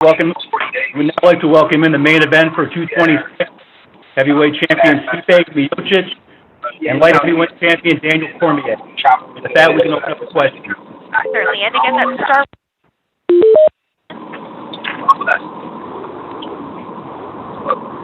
Welcome. We'd now like to welcome in the main event for 226 heavyweight champion Stipe Miocic and light heavyweight champion Daniel Cormier. With that, we can open up the questions. Certainly. And again, that's star.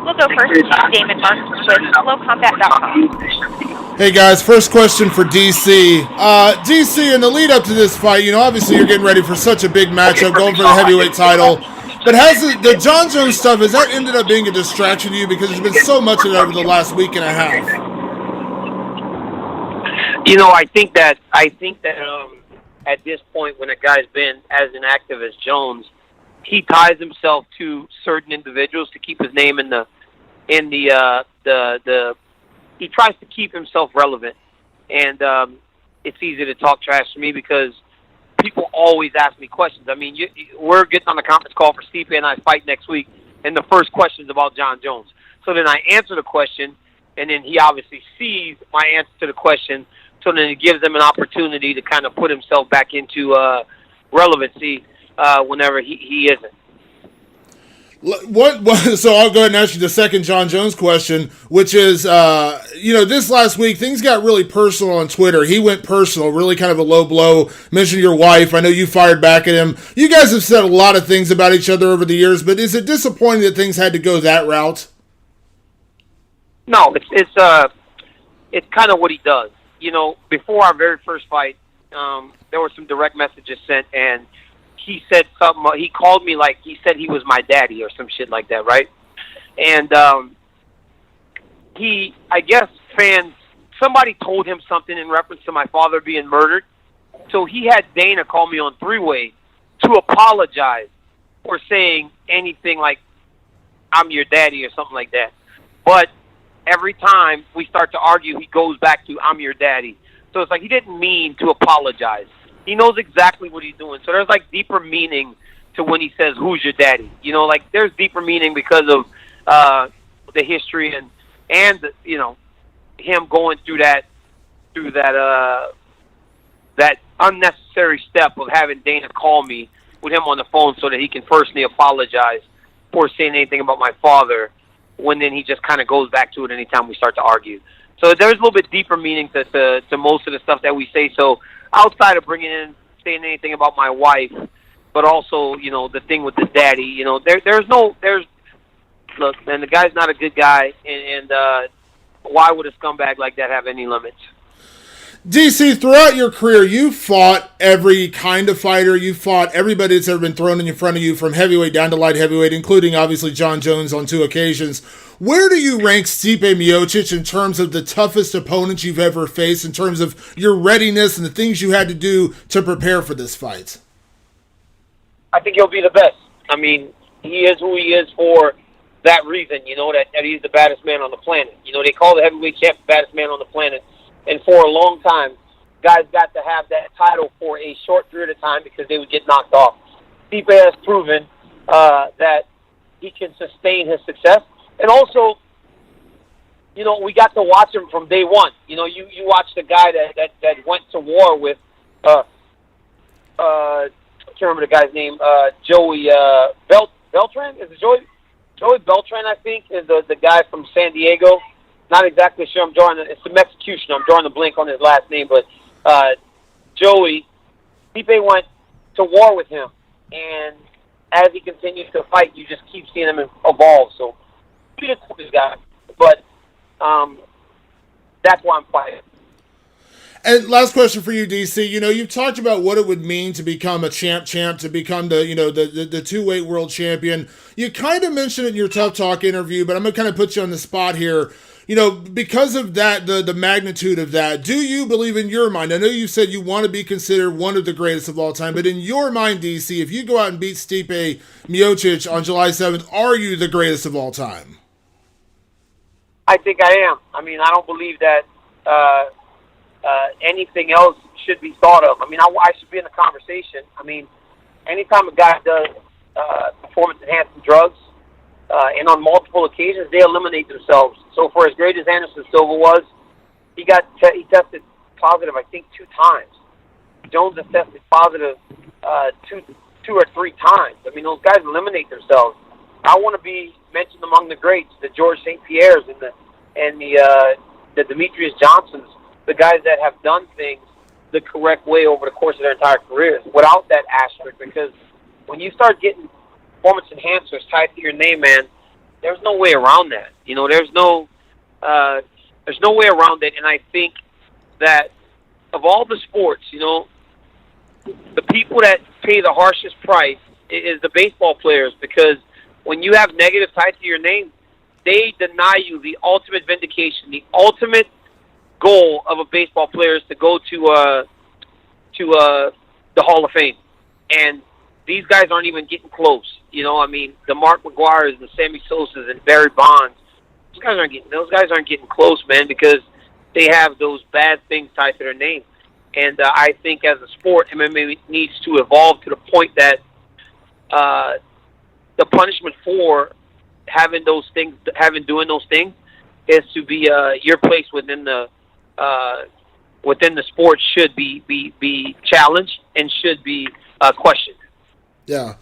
We'll go first to Damon Marks with flowcombat.com. Hey guys, first question for DC. DC, in the lead up to this fight, obviously you're getting ready for such a big matchup, going for the heavyweight title. But has the Jon Jones stuff, has that ended up being a distraction to you? Because there's been so much of it over the last week and a half. I think that at this point, when a guy's been as inactive as Jones, he ties himself to certain individuals to keep his name in the he tries to keep himself relevant, and it's easy to talk trash to me because people always ask me questions. I mean, we're getting on the conference call for Stipe and I fight next week, and the first question is about Jon Jones. So then I answer the question, and then he obviously sees my answer to the question, so then it gives him an opportunity to kind of put himself back into relevancy whenever he isn't. So I'll go ahead and ask you the second Jon Jones question, which is, this last week, things got really personal on Twitter. He went personal, really kind of a low blow, mentioned your wife. I know you fired back at him. You guys have said a lot of things about each other over the years, but is it disappointing that things had to go that route? No, it's kind of what he does. Before our very first fight, there were some direct messages sent, and he said something. He called me like he said he was my daddy or some shit like that, right? And I guess somebody told him something in reference to my father being murdered. So he had Dana call me on three-way to apologize for saying anything like I'm your daddy or something like that. But every time we start to argue, he goes back to I'm your daddy. So it's like he didn't mean to apologize. He knows exactly what he's doing. So there's deeper meaning to when he says, who's your daddy? There's deeper meaning because of the history and him going through that unnecessary step of having Dana call me with him on the phone so that he can personally apologize for saying anything about my father, when then he just kind of goes back to it anytime we start to argue. So there's a little bit deeper meaning to most of the stuff that we say. So outside of saying anything about my wife, but also, the thing with the daddy, look, man, the guy's not a good guy, and why would a scumbag like that have any limits? DC, throughout your career, you fought every kind of fighter. You fought everybody that's ever been thrown in front of you, from heavyweight down to light heavyweight, including, obviously, Jon Jones on 2 occasions. Where do you rank Stipe Miocic in terms of the toughest opponents you've ever faced, in terms of your readiness and the things you had to do to prepare for this fight? I think he'll be the best. I mean, he is who he is for that reason, that he's the baddest man on the planet. They call the heavyweight champ the baddest man on the planet. And for a long time, guys got to have that title for a short period of time because they would get knocked off. Stipe has proven that he can sustain his success. And also, we got to watch him from day one. You watched a guy that went to war with, I can't remember the guy's name, Joey Beltran? Is it Joey? Joey Beltran, I think, is the guy from San Diego. Not exactly sure. It's the Mexicution. I'm drawing the blank on his last name, but Joey, Stipe went to war with him, and as he continues to fight, you just keep seeing him evolve. So, he's the coolest guy, but that's why I'm fighting. And last question for you, DC. You've talked about what it would mean to become a champ, to become the two-weight world champion. You kind of mentioned it in your Tough Talk interview, but I'm going to kind of put you on the spot here. Because of that, the magnitude of that, do you believe in your mind? I know you said you want to be considered one of the greatest of all time, but in your mind, DC, if you go out and beat Stipe Miocic on July 7th, are you the greatest of all time? I think I am. I mean, I don't believe that anything else should be thought of. I mean, I should be in the conversation. I mean, anytime a guy does performance-enhancing drugs, and on multiple occasions, they eliminate themselves. So for as great as Anderson Silva was, he tested positive, I think, 2 times. Jones has tested positive 2 or 3 times. I mean, those guys eliminate themselves. I want to be mentioned among the greats, the George St. Pierre's and the Demetrius Johnsons, the guys that have done things the correct way over the course of their entire careers without that asterisk, because when you start getting performance enhancers tied to your name, man, there's no way around that. You know, there's no way around it. And I think that of all the sports, you know, the people that pay the harshest price is the baseball players, because when you have negative tied to your name, they deny you the ultimate vindication. The ultimate goal of a baseball player is to go to the Hall of Fame, and these guys aren't even getting close. You know, I mean, the Mark McGuire's, the Sammy Sosa's, and Barry Bonds. Those guys aren't getting close, man, because they have those bad things tied to their name. And I think as a sport, MMA needs to evolve to the point that the punishment for doing those things, is to be your place within the sport should be challenged and should be questioned. Yeah.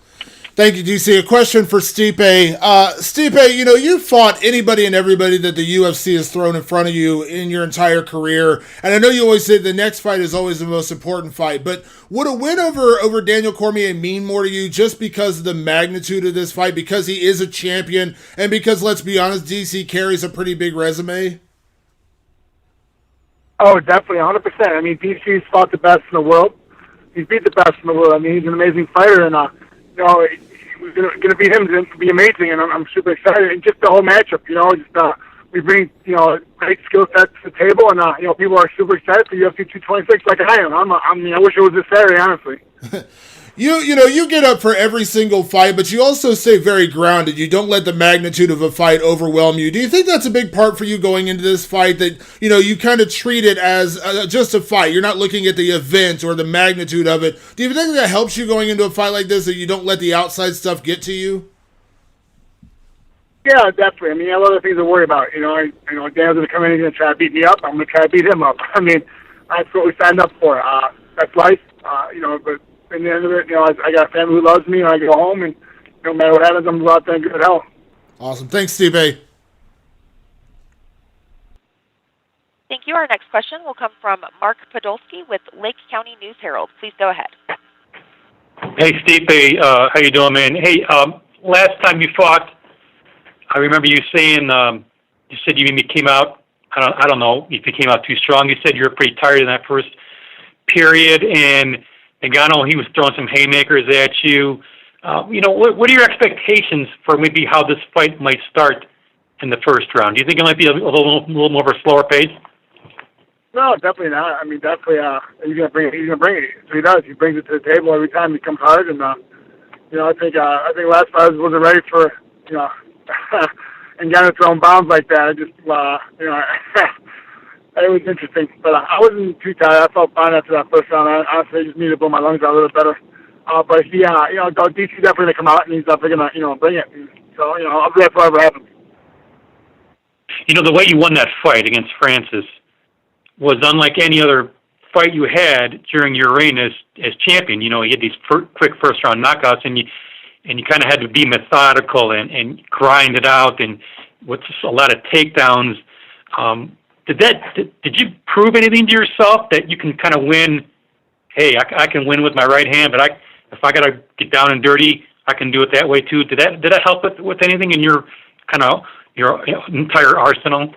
Thank you, DC. A question for Stipe. Stipe, you know, you've fought anybody and everybody that the UFC has thrown in front of you in your entire career. And I know you always say the next fight is always the most important fight, but would a win over Daniel Cormier mean more to you just because of the magnitude of this fight, because he is a champion, and because, let's be honest, DC carries a pretty big resume? Oh, definitely, 100%. I mean, DC's fought the best in the world. He's beat the best in the world. I mean, he's an amazing fighter, and you know, we're gonna beat him. It's gonna be amazing, and I'm super excited. And just the whole matchup, you know, we bring, you know, great skill sets to the table, and you know, people are super excited for UFC 226 like I am. I mean, I wish it was this Saturday, honestly. You know, you get up for every single fight, but you also stay very grounded. You don't let the magnitude of a fight overwhelm you. Do you think that's a big part for you going into this fight, that, you know, you kind of treat it as just a fight? You're not looking at the event or the magnitude of it. Do you think that helps you going into a fight like this, that you don't let the outside stuff get to you? Yeah, definitely. I mean, I have other things to worry about. You know, Dan's going to come in and try to beat me up. I'm going to try to beat him up. I mean, that's what we signed up for. That's life, you know, but in the end of it, you know, I got a family who loves me, and I go home, and no matter what happens, I'm going to go out there and give it hell. Awesome. Thanks, Stipe. Thank you. Our next question will come from Mark Podolsky with Lake County News Herald. Please go ahead. Hey, Stipe, how you doing, man? Hey, last time you fought, I remember you saying, you said you maybe came out, I don't know if you came out too strong. You said you were pretty tired in that first period, and Ngannou, he was throwing some haymakers at you. You know, what are your expectations for maybe how this fight might start in the first round? Do you think it might be a little more of a slower pace? No, definitely not. I mean, definitely, he's gonna bring it. So he does. He brings it to the table every time. He comes hard, and you know, I think last fight wasn't ready for, you know, Ngannou throwing bombs like that. I just, you know, it was interesting, but I wasn't too tired. I felt fine after that first round. I honestly just needed to blow my lungs out a little better. But he, you know, DC's definitely gonna come out, and he's definitely gonna, you know, bring it. And so, you know, I'll be there for whatever happens. You know, the way you won that fight against Francis was unlike any other fight you had during your reign as champion. You know, you had these quick first round knockouts, and you kind of had to be methodical and grind it out, and with a lot of takedowns. Did you prove anything to yourself that you can kind of win? Hey, I can win with my right hand, but if I got to get down and dirty, I can do it that way too. Did that help with anything in your kind of your entire arsenal?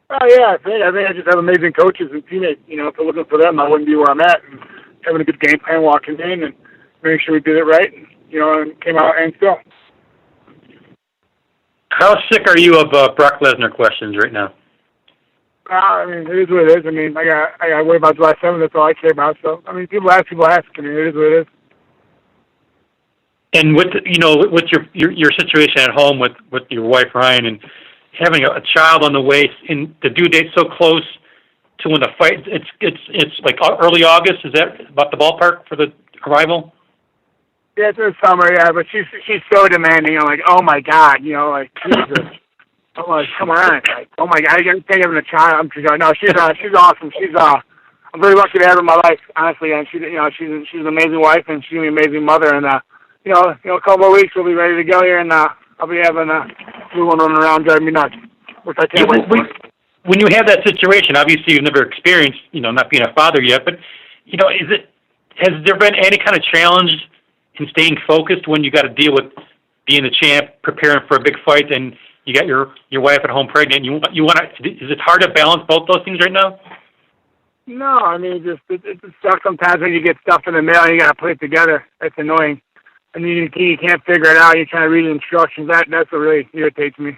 Oh yeah, I think I just have amazing coaches and teammates. You know, if it wasn't for them, I wouldn't be where I'm at. And having a good game plan walking in and making sure we did it right, and, you know, and came out and still. How sick are you of Brock Lesnar questions right now? I mean, it is what it is. I mean, I got to worry about July 7th. That's all I care about. So, I mean, people ask. I mean, it is what it is. And with your situation at home with your wife Ryan, and having a child on the way, and the due date so close to when the fight, it's like early August. Is that about the ballpark for the arrival? Yeah, it's in the summer. Yeah, but she's so demanding. I'm like, oh my God, you know, like Jesus. I'm like, come on, like, oh my God, you can't have a child. No, she's awesome. She's I'm very lucky to have her in my life, honestly. And she's an amazing wife, and she's an amazing mother. And a couple more weeks we'll be ready to go here, and I'll be having a new one running around driving me nuts, which I can't wait for. When you have that situation, obviously you've never experienced, not being a father yet, but, has there been any kind of challenge in staying focused when you got to deal with being the champ, preparing for a big fight, and you got your wife at home pregnant? You want to? Is it hard to balance both those things right now? No, I mean, it sucks sometimes when you get stuff in the mail and you got to put it together. It's annoying. And you can't figure it out. You're trying to read the instructions. That's what really irritates me.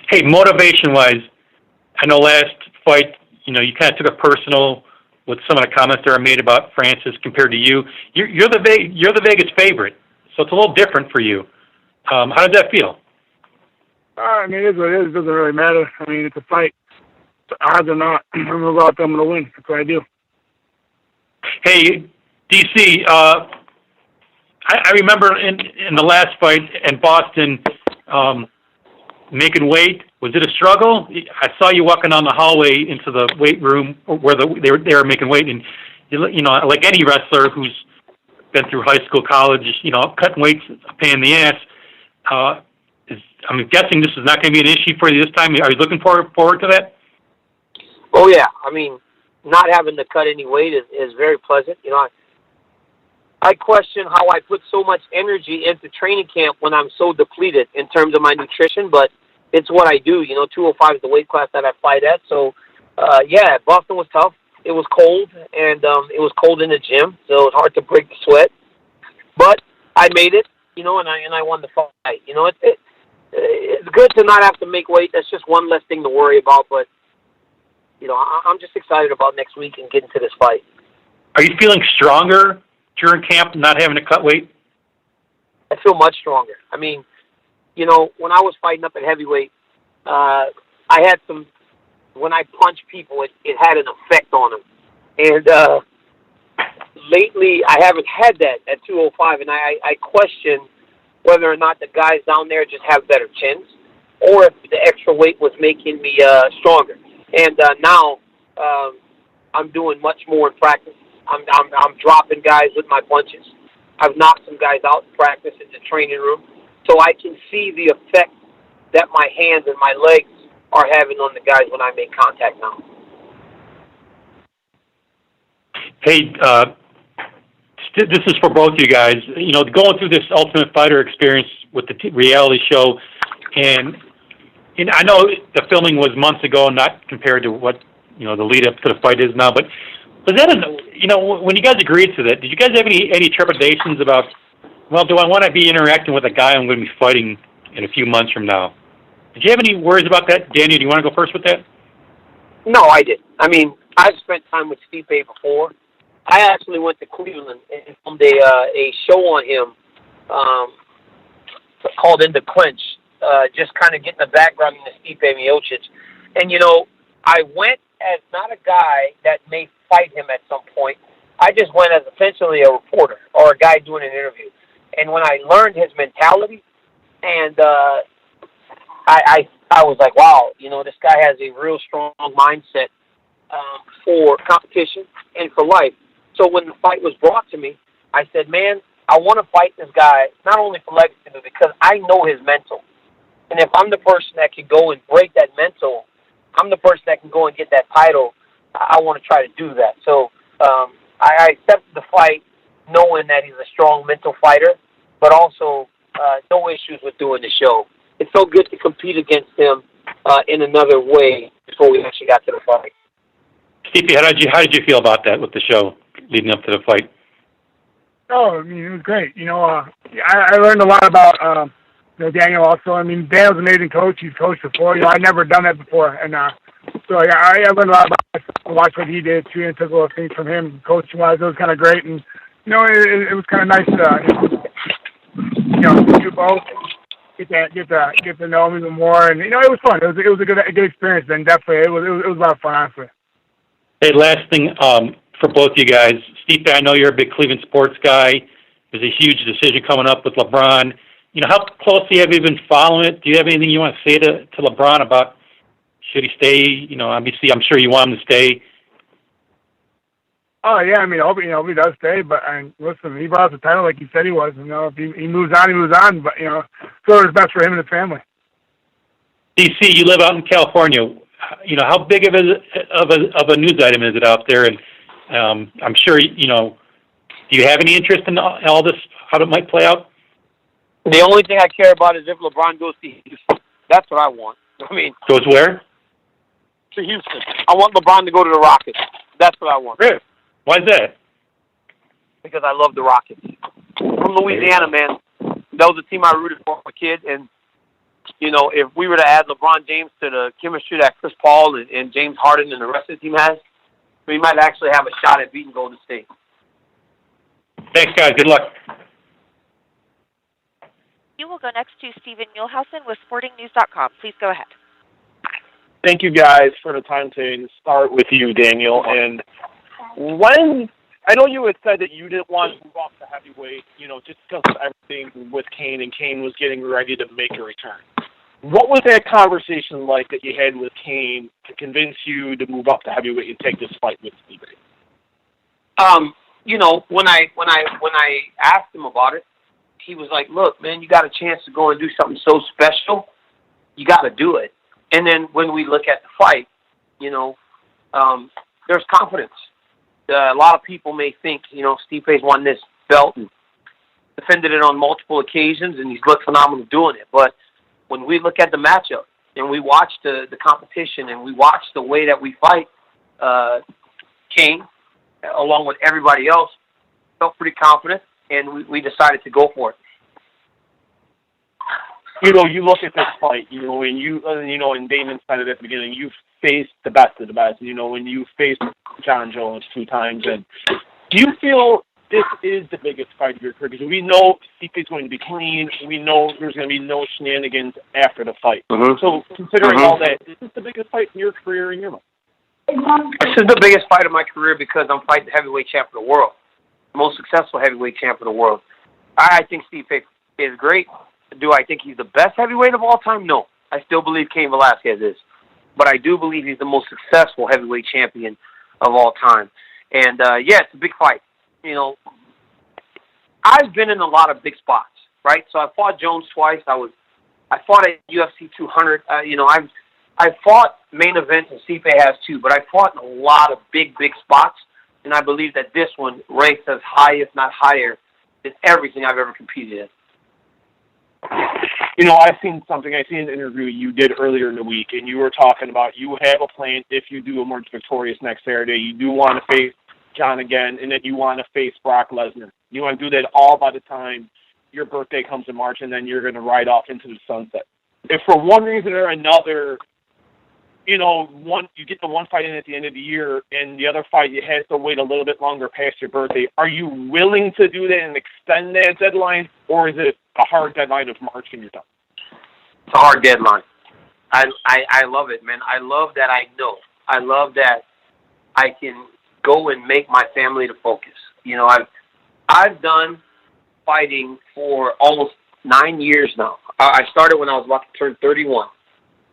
Hey, motivation-wise, I know last fight, you kind of took it personal with some of the comments that were made about Francis compared to you. You're the Vegas favorite, so it's a little different for you. How does that feel? I mean, it is what it is. It doesn't really matter. I mean, it's a fight. Odds or not, I'm going to go out there, I'm going to win. That's what I do. Hey, DC, I remember in the last fight in Boston, making weight. Was it a struggle? I saw you walking down the hallway into the weight room where they were making weight, and like any wrestler who's been through high school, college, cutting weight's a pain in the ass. I'm guessing this is not going to be an issue for you this time. Are you looking forward to that? Oh yeah, I mean, not having to cut any weight is very pleasant. I question how I put so much energy into training camp when I'm so depleted in terms of my nutrition, but it's what I do. 205 is the weight class that I fight at. So, yeah, Boston was tough. It was cold, and it was cold in the gym, so it was hard to break the sweat. But I made it, and I won the fight. It's good to not have to make weight. That's just one less thing to worry about, but I'm just excited about next week and getting to this fight. Are you feeling stronger during camp, not having to cut weight? I feel much stronger. I mean, when I was fighting up at heavyweight, I had when I punch people, it had an effect on them. And lately, I haven't had that at 205, and I question whether or not the guys down there just have better chins, or if the extra weight was making me stronger. And now I'm doing much more in practice. I'm dropping guys with my punches. I've knocked some guys out in practice in the training room, so I can see the effect that my hands and my legs are having on the guys when I make contact now. Hey, this is for both you guys. Going through this Ultimate Fighter experience with the reality show, and I know the filming was months ago, not compared to what the lead up to the fight is now. But was that when you guys agreed to that? Did you guys have any trepidations about? Well, do I want to be interacting with a guy I'm going to be fighting in a few months from now? Did you have any worries about that, Danie? Do you want to go first with that? No, I didn't. I mean, I've spent time with Stipe before. I actually went to Cleveland and filmed a show on him called In the Clinch. Just kind of getting the background into Stipe Miocic. And, I went as not a guy that may fight him at some point. I just went as essentially a reporter or a guy doing an interview. And when I learned his mentality, and I was like, wow, this guy has a real strong mindset for competition and for life. So when the fight was brought to me, I said, man, I want to fight this guy, not only for legacy, but because I know his mental. And if I'm the person that can go and break that mental, I'm the person that can go and get that title, I want to try to do that. So I accepted the fight knowing that he's a strong mental fighter, but also no issues with doing the show. It's so good to compete against him in another way before we actually got to the fight. Stipe, how did you feel about that with the show leading up to the fight? Oh, I mean, it was great. I learned a lot about Daniel also. I mean, Daniel's an amazing coach. He's coached before. I'd never done that before. And so I learned a lot about it. I watched what he did, too, and took a little things from him coaching-wise. It was kind of great. And, it was kind of nice to do both. Get to know him even more. And, it was fun. It was a good experience. And definitely, it was a lot of fun, honestly. Hey, last thing for both you guys. Stipe, I know you're a big Cleveland sports guy. There's a huge decision coming up with LeBron. How closely have you been following it? Do you have anything you want to say to LeBron about should he stay? Obviously, I'm sure you want him to stay. Oh yeah, I mean, I hope he does stay. But and listen, he brought us the title like he said he was. You know, if he moves on, he moves on. But you know, so it's best for him and his family. DC, you live out in California. You know, how big of a news item is it out there? And I'm sure you know. Do you have any interest in all this? How it might play out? The only thing I care about is if LeBron goes to Houston. That's what I want. I mean, Goes where? to Houston. I want LeBron to go to the Rockets. That's what I want. Really? Why is that? Because I love the Rockets. From Louisiana, man. That was the team I rooted for as a kid. And, you know, if we were to add LeBron James to the chemistry that Chris Paul and James Harden and the rest of the team has, we might actually have a shot at beating Golden State. Thanks, guys. Good luck. You will go next to Stephen Muehlhausen with SportingNews.com. Please go ahead. Thank you guys for the time to start with you, Daniel. And when I know you had said that you didn't want to move off to heavyweight, you know, just because of everything with Kane, and Kane was getting ready to make a return. What was that conversation like that you had with Kane to convince you to move up to heavyweight and take this fight with Stipe? You know, when I asked him about it, he was like, "Look, man, you got a chance to go and do something so special. You got to do it." And then when we look at the fight, you know, there's confidence. A lot of people may think, you know, Stipe's won this belt and defended it on multiple occasions, and he's looked phenomenal doing it. But when we look at the matchup and we watch the competition and we watch the way that we fight Kane, along with everybody else, felt pretty confident, and we decided to go for it. You know, you look at this fight, you know, and Damon said it at the beginning, you've faced the best of the best, you know, when you faced Jon Jones 2 times. And do you feel this is the biggest fight of your career? Because we know Stipe's going to be clean. We know there's going to be no shenanigans after the fight. Mm-hmm. So considering all that, is this the biggest fight in your career in your mind? This is the biggest fight of my career because I'm fighting the heavyweight champ of the world, the most successful heavyweight champ of the world. I think Stipe is great. Do I think he's the best heavyweight of all time? No. I still believe Cain Velasquez is. But I do believe he's the most successful heavyweight champion of all time. And, yeah, it's a big fight. You know, I've been in a lot of big spots, right? So I fought Jones twice. I fought at UFC 200. You know, I fought main events, and Stipe has too, but I fought in a lot of big spots, and I believe that this one ranks as high, if not higher, than everything I've ever competed in. You know, I seen an interview you did earlier in the week, and you were talking about you have a plan if you do emerge victorious next Saturday. You do want to face Jon again, and then you want to face Brock Lesnar. You want to do that all by the time your birthday comes in March, and then you're going to ride off into the sunset. If for one reason or another, you know, you get the one fight in at the end of the year, and the other fight you have to wait a little bit longer past your birthday, are you willing to do that and extend that deadline, or is it a hard deadline of March and you're done? It's a hard deadline. I love it, man. I love that I know. I love that I can go and make my family the focus. You know, I've done fighting for almost 9 years now. I started when I was about to turn 31,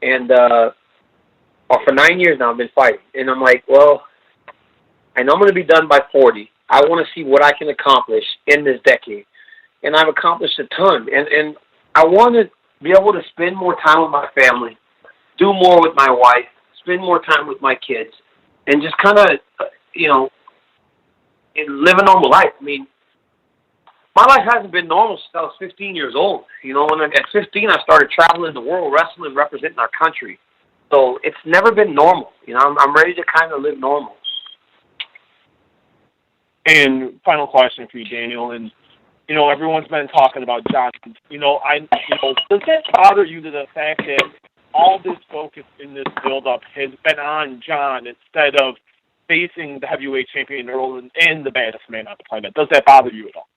and for 9 years now I've been fighting. And I'm like, well, I know I'm going to be done by 40. I want to see what I can accomplish in this decade. And I've accomplished a ton. And I want to be able to spend more time with my family, do more with my wife, spend more time with my kids, and just kind of, you know, live a normal life. I mean, my life hasn't been normal since I was 15 years old. You know, when at 15 I started traveling the world, wrestling, representing our country. So it's never been normal. You know, I'm ready to kind of live normal. And final question for you, Daniel, and you know, everyone's been talking about Jon. Does that bother you to the fact that all this focus in this build-up has been on Jon instead of facing the heavyweight champion and the baddest man on the planet? Does that bother you at all?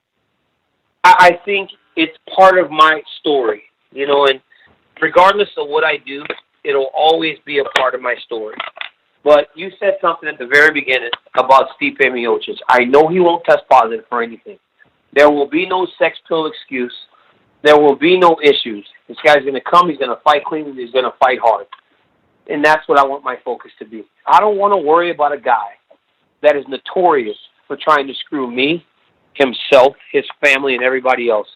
I think it's part of my story, you know, and regardless of what I do, it'll always be a part of my story. But you said something at the very beginning about Stipe Miocic. I know he won't test positive for anything. There will be no sex pill excuse. There will be no issues. This guy's going to come. He's going to fight clean. And he's going to fight hard. And that's what I want my focus to be. I don't want to worry about a guy that is notorious for trying to screw me, himself, his family, and everybody else.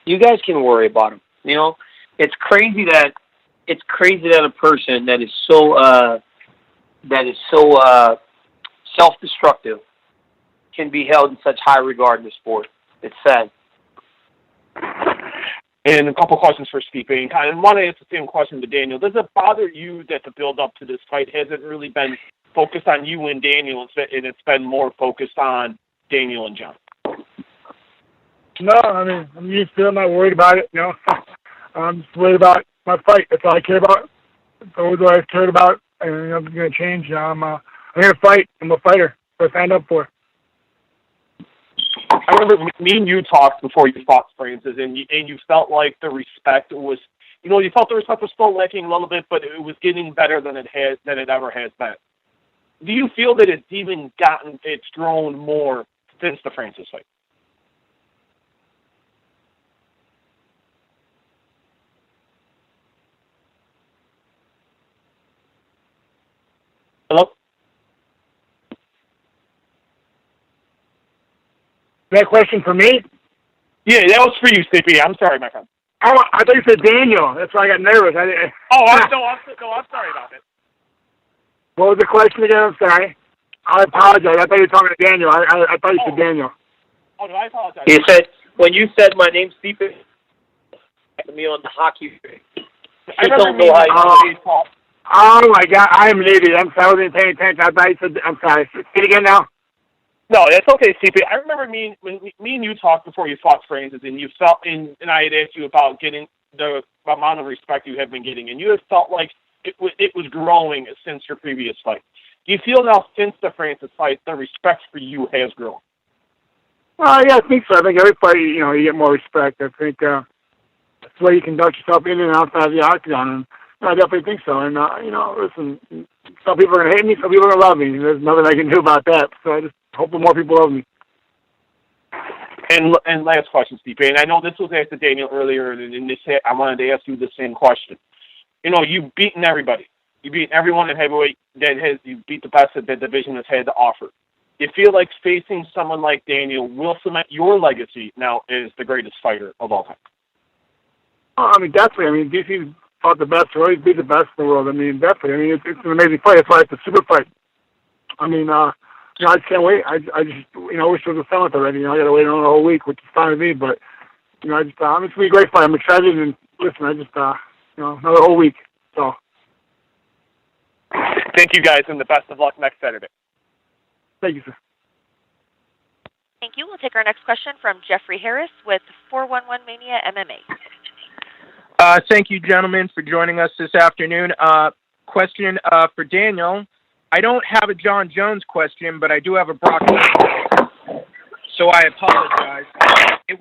You guys can worry about him. You know, it's crazy that a person that is so self-destructive can be held in such high regard in the sport. It's sad. And a couple questions for Stipe. And I want to ask the same question to Daniel. Does it bother you that the build-up to this fight hasn't really been focused on you and Daniel, and it's been more focused on Daniel and Jon? No, I mean, I'm used to it. I'm not worried about it, you know. I'm just worried about my fight. That's all I care about. That's always what I've cared about, and nothing's going to change. I'm going to fight. I'm a fighter. That's what I signed up for. I remember me and you talked before you fought Francis, and you felt like the respect was, you felt the respect was still lacking a little bit, but it was getting better than it ever has been. Do you feel that it's grown more since the Francis fight? Hello? That question for me? Yeah, that was for you, Stipe. I'm sorry, my friend. Oh, I thought you said Daniel. That's why I got nervous. I'm sorry about it. What was the question again? I'm sorry. I apologize. I thought you were talking to Daniel. I thought you said Daniel. Oh, no, I apologize. He said, when you said my name's Stipe, me on the hockey. I don't know how you talk. Oh, my God. I am an idiot. I'm sorry. I wasn't paying attention. I thought you said, I'm sorry. Say it again now. No, that's okay, Stipe. I remember when me and you talked before you fought Francis, and you felt, and I had asked you about getting the amount of respect you have been getting, and you had felt like it was growing since your previous fight. Do you feel now, since the Francis fight, the respect for you has grown? Yeah, I think so. I think every fight, you get more respect. I think that's the way you conduct yourself in and outside the octagon. And I definitely think so. And, listen, some people are going to hate me, some people are going to love me. There's nothing I can do about that. So I just hope more people love me. And last question, Stipe. And I know this was asked to Daniel earlier, and I wanted to ask you the same question. You've beaten everybody. You've beaten everyone in heavyweight you beat the best that the division has had to offer. You feel like facing someone like Daniel will cement your legacy now as the greatest fighter of all time? Definitely. DC fought the best, or always beat the best in the world. Definitely. It's an amazing fight. That's why it's a super fight. I just can't wait. I just, wish it was a 7th already. I got to wait on a whole week, which is fine with me. But, it's going to be a great fight. I'm excited. And listen, another whole week. So. Thank you, guys, and the best of luck next Saturday. Thank you, sir. Thank you. We'll take our next question from Jeffrey Harris with 411 Mania MMA. Thank you, gentlemen, for joining us this afternoon. Question for Daniel. I don't have a Jon Jones question, but I do have a Brock Lesnar. So I apologize. It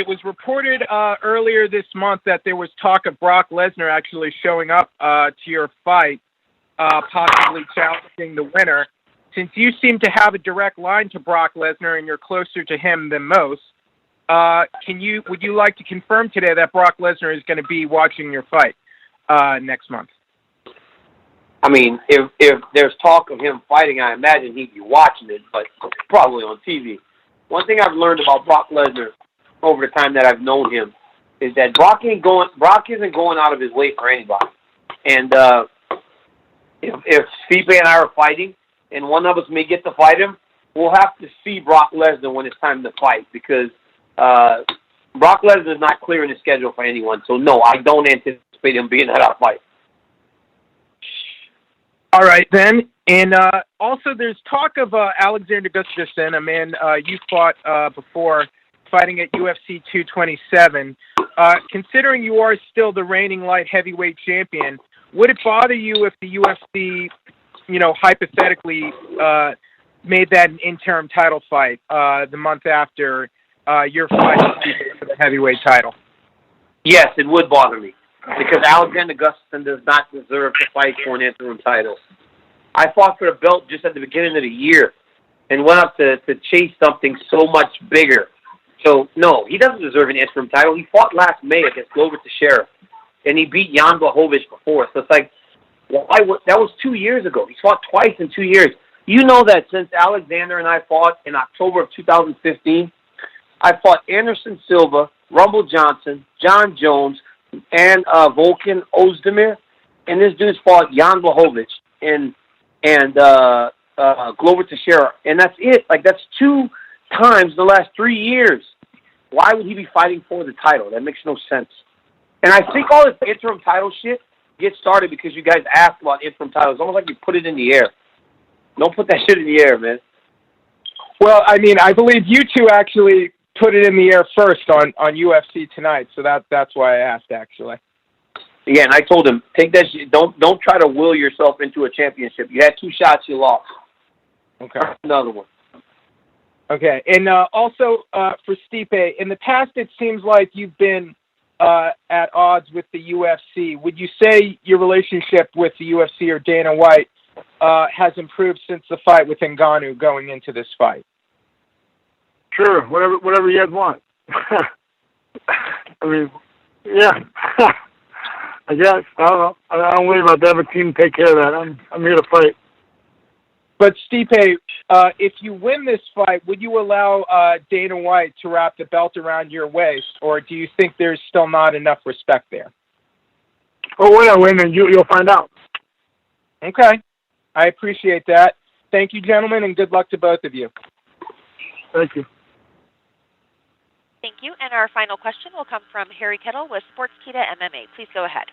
was reported earlier this month that there was talk of Brock Lesnar actually showing up to your fight, possibly challenging the winner. Since you seem to have a direct line to Brock Lesnar and you're closer to him than most, would you like to confirm today that Brock Lesnar is going to be watching your fight next month? If there's talk of him fighting, I imagine he'd be watching it, but probably on TV. One thing I've learned about Brock Lesnar over the time that I've known him is that Brock isn't going out of his way for anybody. And if Stipe and I are fighting, and one of us may get to fight him, we'll have to see Brock Lesnar when it's time to fight, because Brock Lesnar is not clearing the schedule for anyone. So no, I don't anticipate him being at our fight. All right, then. And also there's talk of Alexander Gustafsson, a man you fought before, fighting at UFC 227. Considering you are still the reigning light heavyweight champion, would it bother you if the UFC, hypothetically made that an interim title fight the month after your fight for the heavyweight title? Yes, it would bother me, because Alexander Gustafsson does not deserve to fight for an interim title. I fought for the belt just at the beginning of the year and went up to chase something so much bigger. So, no, he doesn't deserve an interim title. He fought last May against Glover Teixeira, and he beat Jan Blachowicz before. So it's like, that was 2 years ago. He's fought twice in 2 years. You know that since Alexander and I fought in October of 2015, I fought Anderson Silva, Rumble Johnson, Jon Jones, and Volkan Ozdemir, and this dude's fought Jan Blachowicz and Glover Teixeira, and that's it. Like, that's 2 times in the last 3 years. Why would he be fighting for the title? That makes no sense. And I think all this interim title shit gets started because you guys asked about interim titles. It's almost like you put it in the air. Don't put that shit in the air, man. Well, I mean, I believe you two actually put it in the air first on UFC tonight, so that's why I asked, actually. Yeah, and I told him, take that shit. Don't try to will yourself into a championship. You had 2 shots, you lost. Okay. Another one. Okay, and also for Stipe, in the past it seems like you've been at odds with the UFC. Would you say your relationship with the UFC or Dana White has improved since the fight with Ngannou going into this fight? Sure, whatever you guys want. I mean, yeah. I guess. I don't know. I don't worry about that. Have a team take care of that. I'm here to fight. But Stipe, if you win this fight, would you allow Dana White to wrap the belt around your waist, or do you think there's still not enough respect there? Oh, when I win, and you'll find out. Okay. I appreciate that. Thank you, gentlemen, and good luck to both of you. Thank you. Thank you. And our final question will come from Harry Kettle with Sportskeeda MMA. Please go ahead.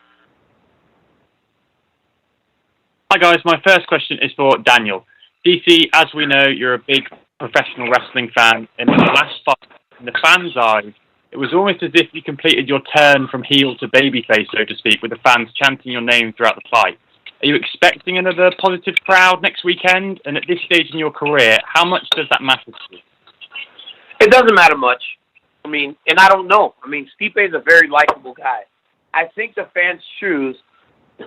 Hi guys, my first question is for Daniel. DC, as we know, you're a big professional wrestling fan, and in the last fight, in the fans' eyes, it was almost as if you completed your turn from heel to babyface, so to speak, with the fans chanting your name throughout the fight. Are you expecting another positive crowd next weekend? And at this stage in your career, how much does that matter to you? It doesn't matter much. I mean, and I don't know. I mean, Stipe is a very likable guy. I think the fans choose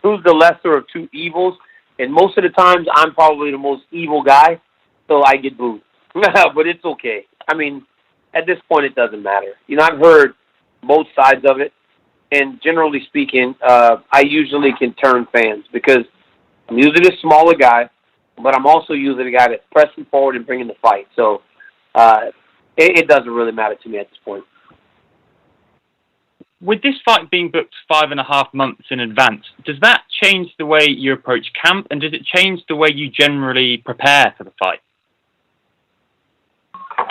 who's the lesser of 2 evils, and most of the times I'm probably the most evil guy, so I get booed. But it's okay. I mean, at this point, it doesn't matter. You know, I've heard both sides of it, and generally speaking, I usually can turn fans because I'm usually the smaller guy, but I'm also usually the guy that's pressing forward and bringing the fight. So it doesn't really matter to me at this point. With this fight being booked 5.5 months in advance, does that change the way you approach camp, and does it change the way you generally prepare for the fight?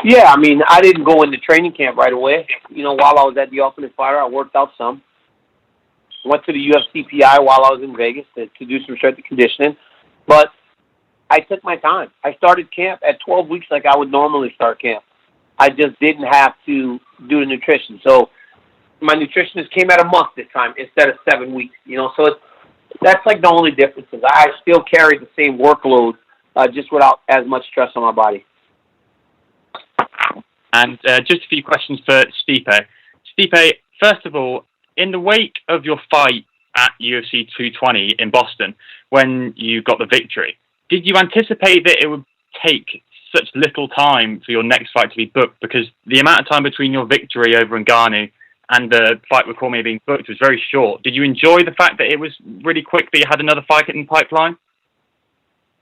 Yeah, I mean, I didn't go into training camp right away. You know, while I was at the Ultimate Fighter, I worked out some. Went to the UFC PI while I was in Vegas to do some strength and conditioning. But I took my time. I started camp at 12 weeks like I would normally start camp. I just didn't have to do the nutrition. So my nutritionist came at a month this time instead of 7 weeks. You know, so that's like the only difference. Is I still carry the same workload, just without as much stress on my body. And just a few questions for Stipe. Stipe, first of all, in the wake of your fight at UFC 220 in Boston, when you got the victory, did you anticipate that it would take such little time for your next fight to be booked? Because the amount of time between your victory over Ngannou and the fight with Cormier being booked was very short. Did you enjoy the fact that it was really quick, that you had another fight in the pipeline?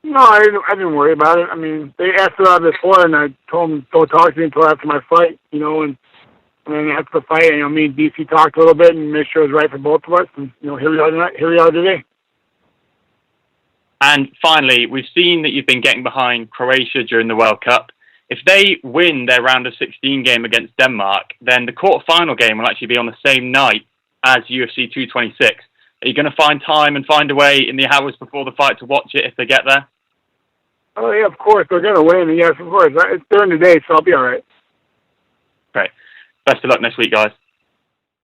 No, I didn't worry about it. I mean, they asked about it before, and I told them don't talk to me until after my fight, you know, and then after the fight, you know, me and DC talked a little bit and made sure it was right for both of us, and, you know, here we are tonight, here we are today. And finally, we've seen that you've been getting behind Croatia during the World Cup. If they win their round of 16 game against Denmark, then the quarterfinal game will actually be on the same night as UFC 226. Are you going to find time and find a way in the hours before the fight to watch it if they get there? Oh, yeah, of course. They're going to win. Yes, of course. It's during the day, so I'll be all right. Great. Best of luck next week, guys.